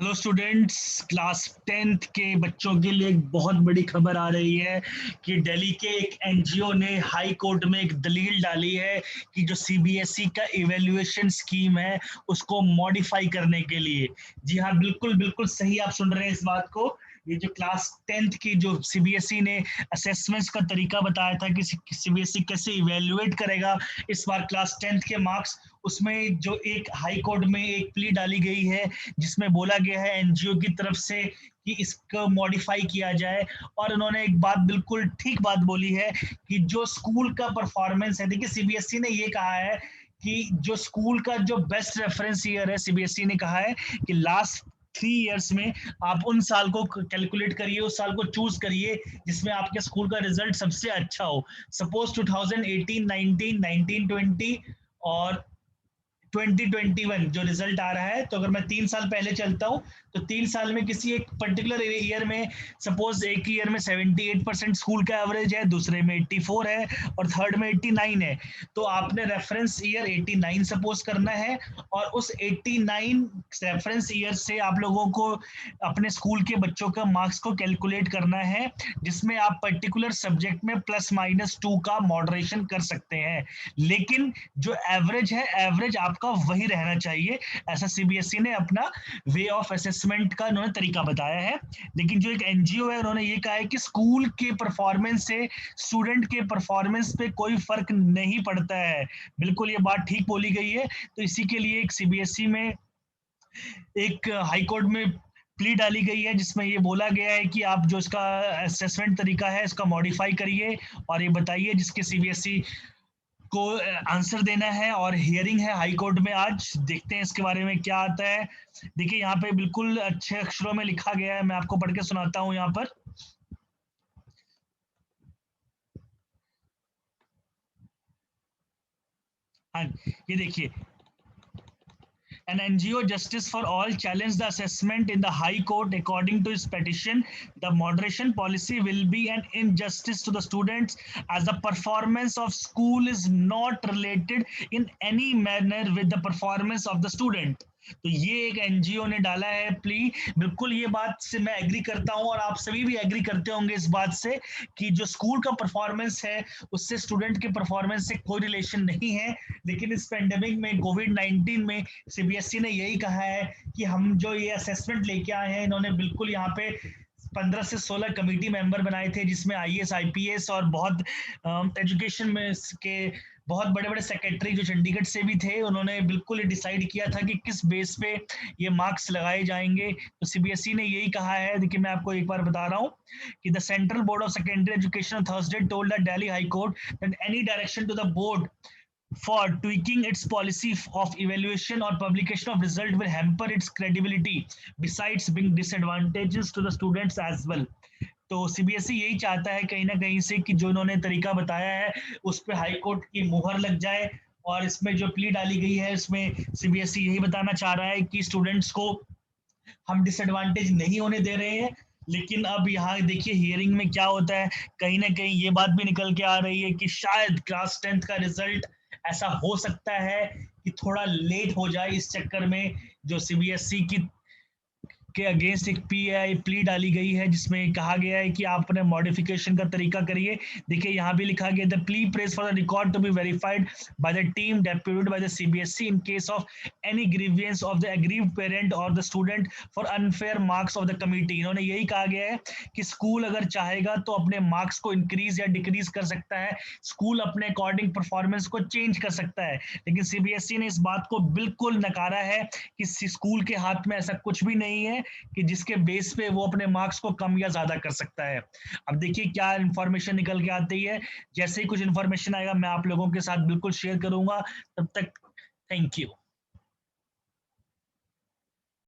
Hello students, class 10th के बच्चों के लिए एक बहुत बड़ी खबर आ रही है कि दिल्ली के एक एनजीओ ने हाई कोर्ट में एक दलील डाली है कि जो सीबीएसई का इवैल्यूएशन स्कीम है उसको मॉडिफाई करने के लिए। जी हाँ, बिल्कुल बिल्कुल सही आप सुन रहे हैं इस बात को। ये जो क्लास 10th की जो सीबीएसई ने असेसमेंट्स का तरीका बताया था कि सीबीएसई कैसे इवैल्यूएट करेगा इस बार क्लास 10th के मार्क्स, उसमें जो एक हाई कोर्ट में एक प्ली डाली गई है जिसमें बोला गया है एनजीओ की तरफ से कि इसको मॉडिफाई किया जाए। और उन्होंने एक बात बिल्कुल ठीक बात बोली है कि जो स्कूल का परफॉर्मेंस है, देखिए सीबीएसई ने ये कहा है कि जो स्कूल का जो बेस्ट रेफरेंस ईयर है, सीबीएसई ने कहा है कि लास्ट 3 इयर्स में आप उन साल को कैलकुलेट करिए, उस साल को चूज करिए जिसमें आपके स्कूल का रिजल्ट सबसे अच्छा हो। सपोज 2018, 19, 19, 20 और 2021 जो रिजल्ट आ रहा है, तो अगर मैं 3 साल पहले चलता हूँ तो 3 साल में किसी एक पर्टिकुलर ईयर में सपोज एक ईयर में 78% स्कूल का एवरेज है, दूसरे में 84 है और थर्ड में 89 है। तो आपने रेफरेंस ईयर 89 सपोज करना है और उस 89 रेफरेंस ईयर से आप लोगों को अपने स्कूल के बच्चों का मार्क्स को कैलकुलेट करना है, जिसमें आप पर्टिकुलर सब्जेक्ट में +-2 का मॉडरेशन कर सकते हैं। लेकिन जो एवरेज है, एवरेज आपका वही रहना चाहिए। ऐसा सीबीएसई ने अपना वे ऑफ असेसमेंट का उन्होंने तरीका बताया है। लेकिन जो एक एनजीओ है, उन्होंने ये कहा है कि स्कूल के परफॉर्मेंस से स्टूडेंट के परफॉर्मेंस पे कोई फर्क नहीं पड़ता है। बिल्कुल ये बात ठीक बोली गई है। तो इसी के लिए एक सीबीएसई में एक हाई कोर्ट में प्ली डाली गई है जिसमें ये बोला गया है कि आप जो इसका असेसमेंट तरीका है इसका मॉडिफाई करिए और ये बताइए, जिसके सीबीएसई को आंसर देना है। और हियरिंग है हाई कोर्ट में, आज देखते हैं इसके बारे में क्या आता है। देखिए यहाँ पे बिल्कुल अच्छे अक्षरों में लिखा गया है, मैं आपको पढ़ के सुनाता हूँ यहाँ पर। हाँ, ये देखिए, an NGO Justice for All challenged the assessment in the High Court. According to his petition, the moderation policy will be an injustice to the students as the performance of school is not related in any manner with the performance of the student. तो ये एक NGO ने डाला है plea. बिल्कुल ये बात से मैं एग्री करता हूं और आप सभी भी एग्री करते होंगे इस बात से कि जो स्कूल का परफॉर्मेंस है उससे स्टूडेंट के परफॉर्मेंस से कोई रिलेशन नहीं है। लेकिन इस पेंडेमिक में, कोविड-19 में, सीबीएसई ने यही कहा है कि हम जो ये असेसमेंट लेके आए हैं, इन्होंने बिल्कुल यहाँ पे 15 से 16 कमेटी मेंबर बनाए थे जिसमें आईएएस, आईपीएस और बहुत एजुकेशन में के बहुत बड़े बड़े सेक्रेटरी जो चंडीगढ़ से भी थे, उन्होंने बिल्कुल डिसाइड किया था कि किस बेस पे ये मार्क्स लगाए जाएंगे। तो सीबीएसई ने यही कहा है। देखिए मैं आपको एक बार बता रहा हूँ कि the central board of secondary education Thursday told the Delhi high court that any direction to the board for tweaking its policy of evaluation or publication of result will hamper its credibility besides being disadvantages to the students as well. तो CBSE यही चाहता है कहीं ना कहीं से कि जो इन्होंने तरीका बताया है उस पर हाई कोर्ट की मुहर लग जाए। और इसमें जो प्ली डाली गई है उसमें सीबीएसई यही बताना चाह रहा है कि स्टूडेंट्स को हम डिसएडवांटेज नहीं होने दे रहे हैं। लेकिन अब यहाँ देखिए हियरिंग में क्या होता है, कहीं ना कहीं ये बात भी निकल के आ रही है कि शायद क्लास 10th का रिजल्ट ऐसा हो सकता है कि थोड़ा लेट हो जाए। इस चक्कर में जो सीबीएसई की के अगेंस्ट एक प्ली डाली गई है जिसमें कहा गया है कि आप अपने मॉडिफिकेशन का तरीका करिए। देखिए यहाँ भी लिखा गया, the plea prays for the record to be verified by the team deputed by the CBSE in case of any grievance of the aggrieved parent और the student for unfair marks of the committee. इन्होंने यही कहा गया है कि school अगर चाहेगा तो अपने मार्क्स को इंक्रीज या डिक्रीज कर सकता है, स्कूल अपने अकॉर्डिंग परफॉर्मेंस को चेंज कर सकता है। लेकिन सीबीएसई ने इस बात को बिल्कुल नकारा है कि स्कूल के हाथ में ऐसा कुछ भी नहीं है कि जिसके बेस पे वो अपने मार्क्स को कम या ज्यादा कर सकता है। अब देखिए क्या इंफॉर्मेशन निकल के आती है। जैसे ही कुछ इंफॉर्मेशन आएगा मैं आप लोगों के साथ बिल्कुल शेयर करूंगा। तब तक थैंक यू।